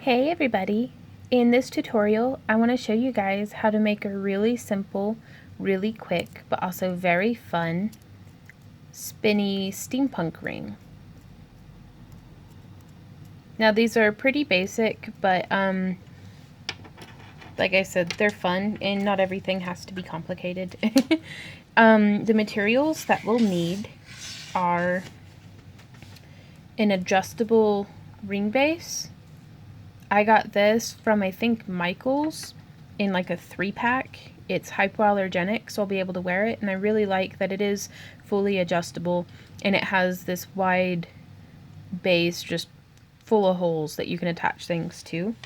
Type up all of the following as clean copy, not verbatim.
Hey everybody! In this tutorial I want to show you guys how to make a really simple, really quick, but also very fun spinny steampunk ring. Now these are pretty basic, but like I said, they're fun and not everything has to be complicated. The materials that we'll need are an adjustable ring base. I got this from, I think, Michael's in like a 3-pack. It's hypoallergenic, so I'll be able to wear it, and I really like that it is fully adjustable and it has this wide base just full of holes that you can attach things to.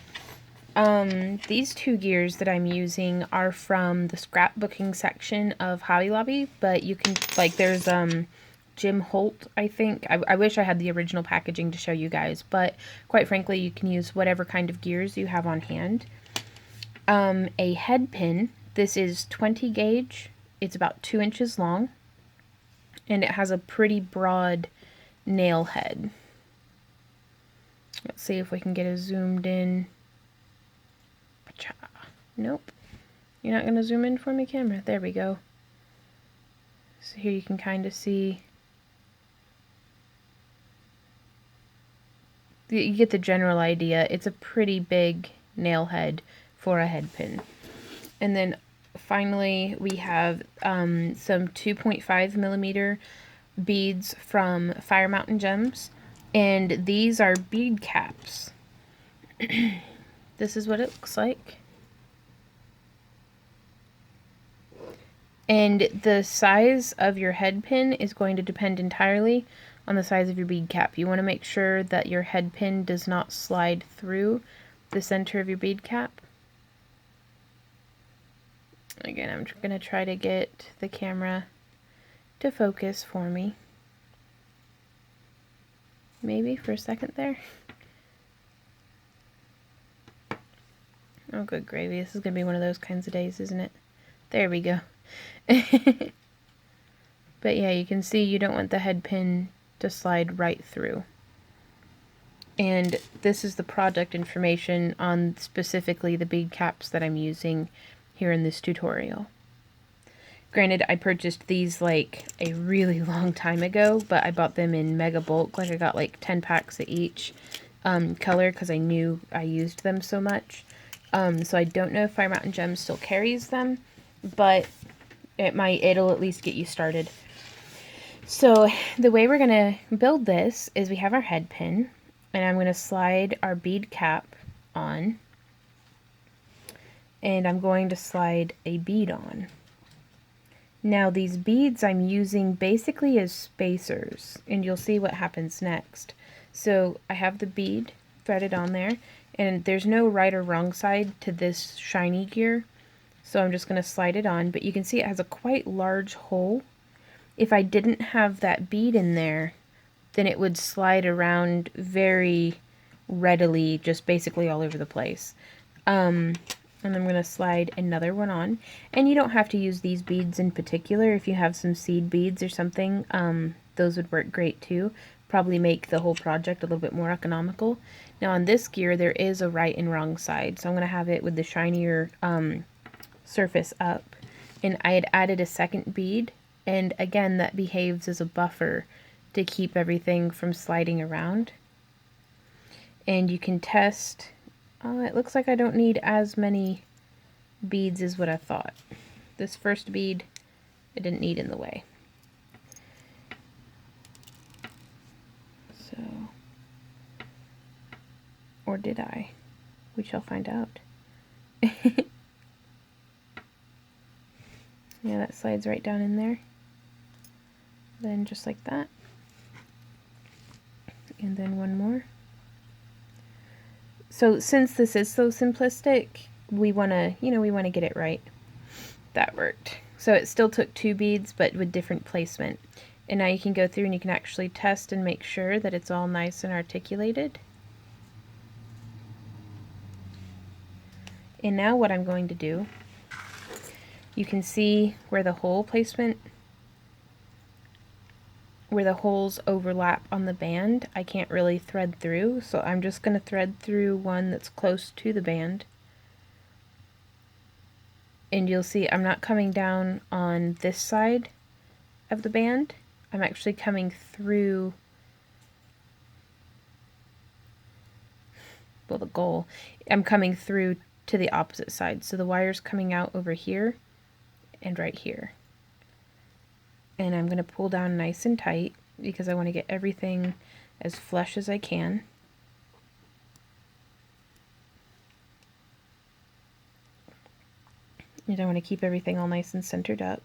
These two gears that I'm using are from the scrapbooking section of Hobby Lobby, but you can, like, there's Jim Holt, I think. I wish I had the original packaging to show you guys, but quite frankly, you can use whatever kind of gears you have on hand. A head pin. This is 20 gauge. It's about 2 inches long, and it has a pretty broad nail head. Let's see if we can get a zoomed in. Nope. You're not going to zoom in for me, camera? There we go. So here you can kind of see. You get the general idea. It's a pretty big nail head for a head pin. And then finally we have some 2.5 millimeter beads from Fire Mountain Gems, and these are bead caps. This is what it looks like. And the size of your head pin is going to depend entirely on the size of your bead cap. You want to make sure that your head pin does not slide through the center of your bead cap. Again, I'm going to try to get the camera to focus for me. Maybe for a second there. Oh, good gravy. This is going to be one of those kinds of days, isn't it? There we go. But yeah, you can see you don't want the head pin to slide right through. And this is the product information on specifically the bead caps that I'm using here in this tutorial. Granted, I purchased these like a really long time ago, but I bought them in mega bulk. Like I got like 10 packs of each color because I knew I used them so much. So I don't know if Fire Mountain Gems still carries them, but it'll at least get you started. So the way we're going to build this is we have our head pin, and I'm going to slide our bead cap on, and I'm going to slide a bead on. Now these beads I'm using basically as spacers, and you'll see what happens next. So I have the bead threaded on there, and there's no right or wrong side to this shiny gear, so I'm just going to slide it on, but you can see it has a quite large hole. If I didn't have that bead in there, then it would slide around very readily, just basically all over the place. And I'm going to slide another one on. And you don't have to use these beads in particular. If you have some seed beads or something, those would work great too. Probably make the whole project a little bit more economical. Now on this gear, there is a right and wrong side. So I'm going to have it with the shinier surface up. And I had added a second bead. And again, that behaves as a buffer to keep everything from sliding around. And you can test. It looks like I don't need as many beads as what I thought. This first bead, I didn't need in the way. So, or did I? We shall find out. Yeah, that slides right down in there. Then just like that. And then one more. So since this is so simplistic, we want to get it right. That worked. So it still took 2 beads, but with different placement. And now you can go through and you can actually test and make sure that it's all nice and articulated. And now what I'm going to do, you can see where the hole placement where the holes overlap on the band, I can't really thread through, so I'm just going to thread through one that's close to the band. And you'll see I'm not coming down on this side of the band. I'm actually coming through, well, the goal. I'm coming through to the opposite side. So the wire's coming out over here and right here. And I'm going to pull down nice and tight because I want to get everything as flush as I can. And I want to keep everything all nice and centered up.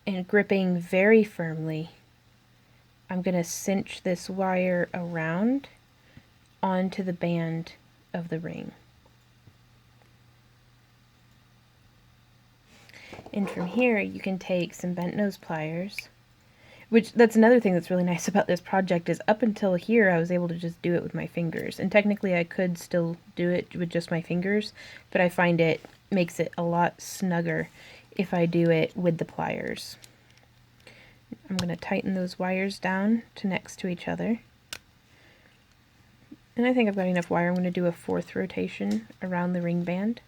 And gripping very firmly, I'm going to cinch this wire around onto the band of the ring. And from here you can take some bent nose pliers, which that's another thing that's really nice about this project is up until here I was able to just do it with my fingers, and technically I could still do it with just my fingers, but I find it makes it a lot snugger if I do it with the pliers. I'm going to tighten those wires down to next to each other. And I think I've got enough wire. I'm going to do a 4th rotation around the ring band.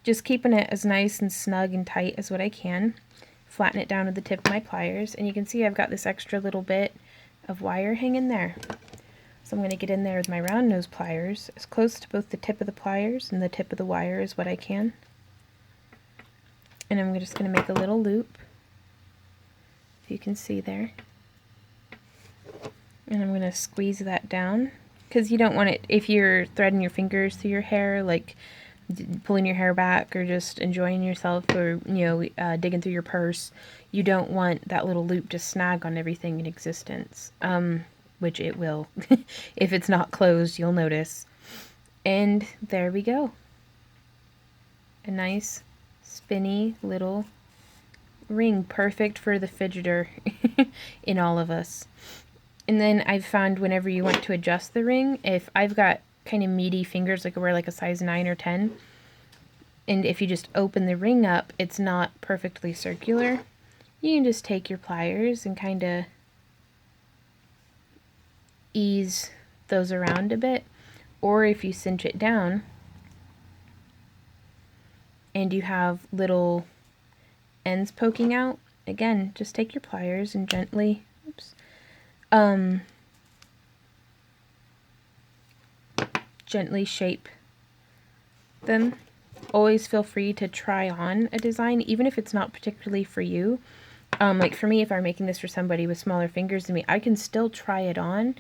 Just keeping it as nice and snug and tight as what I can. Flatten it down with the tip of my pliers, and you can see I've got this extra little bit of wire hanging there. So I'm going to get in there with my round nose pliers, as close to both the tip of the pliers and the tip of the wire as what I can. And I'm just going to make a little loop, if you can see there. And I'm going to squeeze that down, because you don't want it, if you're threading your fingers through your hair, like pulling your hair back or just enjoying yourself, or digging through your purse, you don't want that little loop to snag on everything in existence, which it will. If it's not closed, you'll notice. And there we go, a nice spinny little ring, perfect for the fidgeter in all of us. And then I've found whenever you want to adjust the ring, if I've got kind of meaty fingers, like I wear like a size 9 or 10, and if you just open the ring up, it's not perfectly circular, you can just take your pliers and kind of ease those around a bit. Or if you cinch it down and you have little ends poking out, again, just take your pliers and gently, gently shape them. Always feel free to try on a design, even if it's not particularly for you. Like for me, if I'm making this for somebody with smaller fingers than me, I can still try it on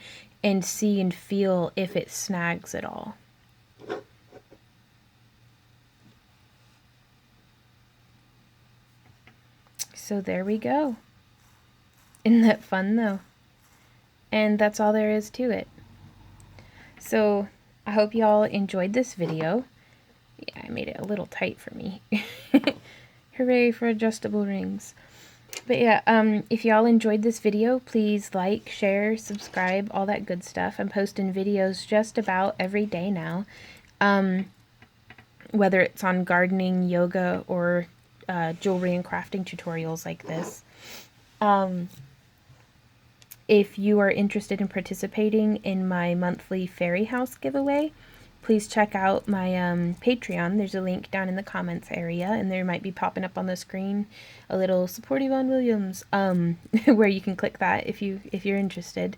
and see and feel if it snags at all. So there we go. Isn't that fun though? And that's all there is to it. So I hope y'all enjoyed this video. Yeah, I made it a little tight for me. Hooray for adjustable rings. But yeah, if y'all enjoyed this video, please like, share, subscribe, all that good stuff. I'm posting videos just about every day now. Whether it's on gardening, yoga, or jewelry and crafting tutorials like this. If you are interested in participating in my monthly fairy house giveaway, please check out my Patreon. There's a link down in the comments area, and there might be popping up on the screen a little support Yvonne Williams, where you can click that if you're interested.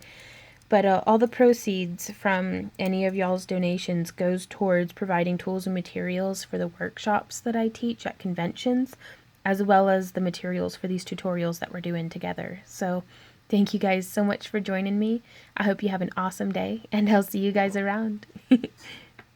But all the proceeds from any of y'all's donations goes towards providing tools and materials for the workshops that I teach at conventions, as well as the materials for these tutorials that we're doing together. So thank you guys so much for joining me. I hope you have an awesome day, and I'll see you guys around.